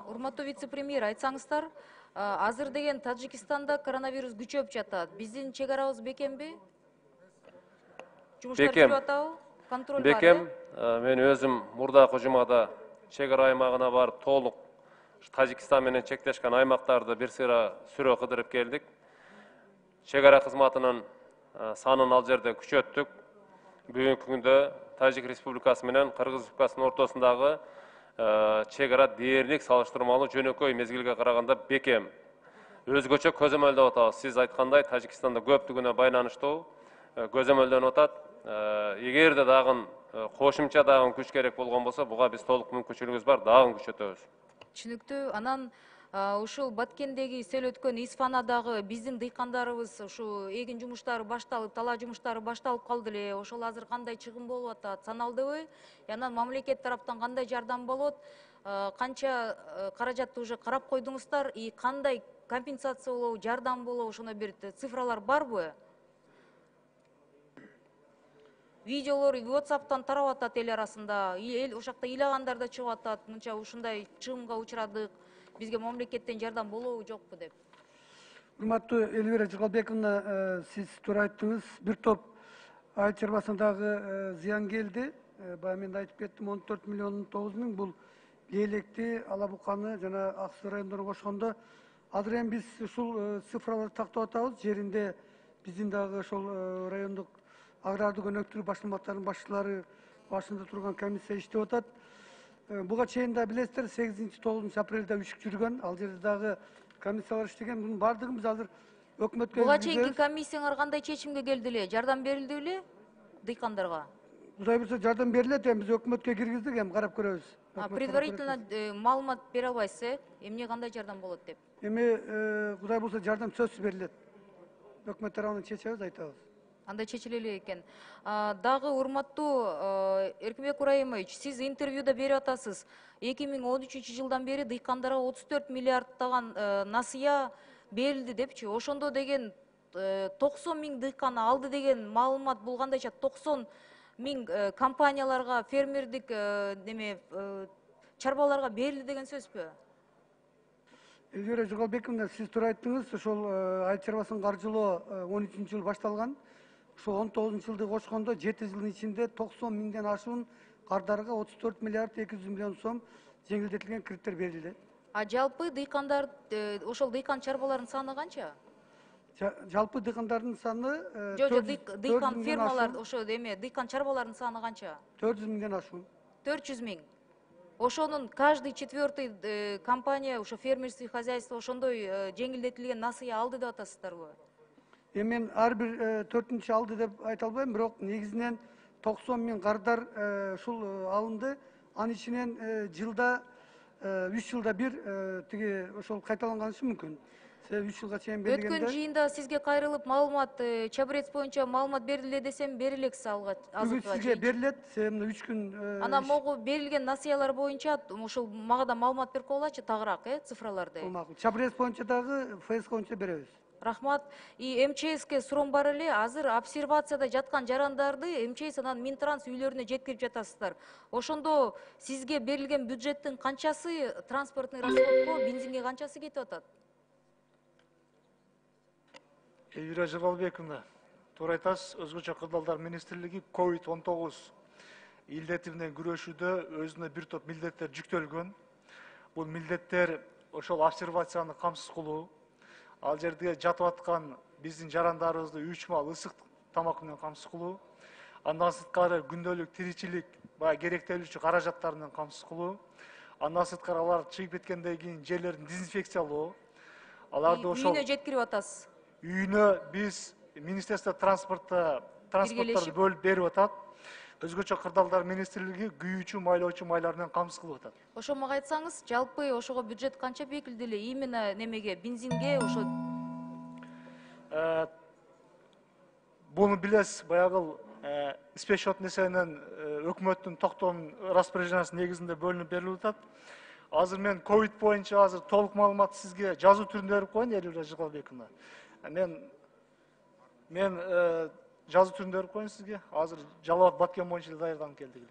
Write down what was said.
Урматтуу вице-премьер, айтсаңыздар, азыр деген Тажикстанда коронавирус күчөп жатат. Биздин чек арабыз бекемби? Жумуштар Бекем. жүрүп атабы? Контроль бар, Бекем, мен өзüm мурдакы жумада чек ара аймагына барып толук Тажикстан менен чектешкен аймактарды бир сыйра сүрө кыдырып келдик. Чек ара кызматынын санын ал жерде күчөттүк. Бүгүнкү күндө Тажик Республикасы менен Кыргыз Республикасынын ортосундагы чек ара дээрлик салыштырмалуу жөнөкөй мезгилге караганда бекем. Өзгөчө көзөмөлдөп атабыз. Сиз айткандай Тажикстанда көптүгүнө байланыштуу көзөмөлдөнүп атат. Эгерде дагы кошумча дагы күч керек болгон болсо, буга биз толук мүмкүнчүлүгүбүз бар, дагы күчөтөбүз. Түшүнүктүү. Анан ушул Баткендеги сел өткөн Исфанадагы биздин дыйкандарыбыз ушу эгин жумуштары башталып, талаа жумуштары башталып калды эле. Ошол азыр кандай чыгым болуп атат, саналдыбы? Анан мамлекет тараптан кандай жардам болот? Канча каражатты уже карап койдуңуздар? И кандай компенсация болобу, жардам болобу? Ошондой бир цифралар барбы? Видеолор WhatsApp'тан тарап атат эл арасында. Ошакта ыйлагандар да чыгып атат. Мынча ушундай чыгымга учурадык. Бизге мамлекеттен жардам болобу, жокпу деп. Урматтуу Элвира Жыгалбековна, сиз туура айттыңыз. Бир топ айыл чарбасындагы зыян келди. Бая мен айтып кеттим, 14 миллион 9 миң бул Лейлекти, Алабуканы жана Ак Суу райондорун кошкондо. Азыр эми биз ушул цифраларды тактап атабыз. Жеринде биздин дагы ошол райондук агрардык өнөктүгү башкармаларынын башчылары башында турган комиссия иштеп атат. Буга чейин да билесиздер, 8-9 апрелде үшүк жүргөн, ал жерде дагы комиссиялар иштеген. Бунун баардыгын биз азыр өкмөткө Буга чейинки комиссияңар кандай чечимге келди эле? Жардам берилди беле дыйкандарга? Кудай буюрса жардам берилет, эми биз өкмөткө киргиздик, эми карап көрөбүз. Предварительно маалымат бере албайсыз, эмне кандай жардам болот деп? Эми Кудай буюрса жардам сөзсүз берилет. Өкмөт тарабынан чечебиз, айтабыз. Андай чечиле эле экен. Дагы урматтуу Эркинбек Ыбрайымович, сиз интервьюда берип атасыз. 2013-жылдан бери дыйкандарга 34 миллиардтаган насыя берилди депчи. Ошондо деген 90 миң дыйкан алды деген маалымат бул кандайча? 90 миң компанияларга, фермердик чарбаларга берилди деген сөзбү? Элвира Жыгалбековна, сиз туура айттыңыз. Ошол айыл чарбасын каржылоо 13-жылы башталган. Ошол 19-жылды кошкондо 7 жылдын ичинде 90 миңден ашуун кардарга 34 миллиард 200 миллион сом жеңилдетилген кредиттер берилди. Жалпы дыйкандар, ошол дыйкан чарбаларынын саны канча? Жалпы дыйкандардын саны дыйкан фермалар, ошо дыйкан чарбаларынын саны канча? 400 миңден ашуун. 400 миң. Ошонун каждый четвертый компания, ошо фермерский хозяйство ошондой жеңилдетилген насыя алды деп атасыздарбы? Эми мен ар бир 4-нчи алды деп айта албайм, бирок негизинен 90 миң кардар ушул алынды. Анын ичинен жылда 3 жылда бир тиги ошол кайталанганы мүмкүн. 3 жылга чейин берилгенде. Өткөн жыйында сизге кайрылып маалымат, чабырец боюнча маалымат бериле десем, берилексиз алга. Бүгүн сизге берилет, себеби 3 күн. Анан могу берилген насыялар боюнча ушул мага да маалымат берип койгулачы тагыраак, цифраларды. Чабырец боюнча дагы ФСК боюнча беребиз. Рахмат. И МЧСке суроом бар эле, азыр обсервацияда жаткан жарандарды МЧС анан Минтранс үйлөрүнө жеткирип жатасыздар. Ошондо сизге берилген бюджеттин канчасы транспортный расходко, бензинге канчасы кетип атат? Элвира Жыгалбековна, туура айтасыз. Өзгөчө кырдаалдар министрлиги COVID-19 илдети менен күрөшүүдө өзүнө бир топ милдеттер жүктөлгөн. Бул милдеттер ошол обсервацияны камсыз кылуу, ал жерде жатып аткан биздин жарандарыбызды 3 маал ысык тамак менен камсыз кылуу, андан сырткары күндөлүк тиричилик баягы керектелүүчү каражаттар менен камсыз кылуу, андан сырткары алар чыгып кеткенден кийин жерлерин дезинфекциялоо, аларды ошол үйүнө жеткирип атасыз. Үйүнө биз Министерство транспорттарды бөлүп берип атат. Өзгөчө кырдаалдар министрлиги күйүүчү, майлоочу майлар менен камсыз кылып атат. Ошо мага айтсаңыз, жалпы ошого бюджет канча бекилди эле? Именно немеге, бензинге, ошо буну билесиз, баягы спецсчет несенен өкмөттүн токтом распоряжениясы негизинде бөлүнүп берилип атат. Азыр мен ковид боюнча азыр толук маалыматты сизге жазуу түрүндө берип коеюн, Элвира Жыгалбековна. Мен жазуу түрүндө берип коеюн сизге. Азыр Жалал Абад Баткен боюнча даярданып келдик.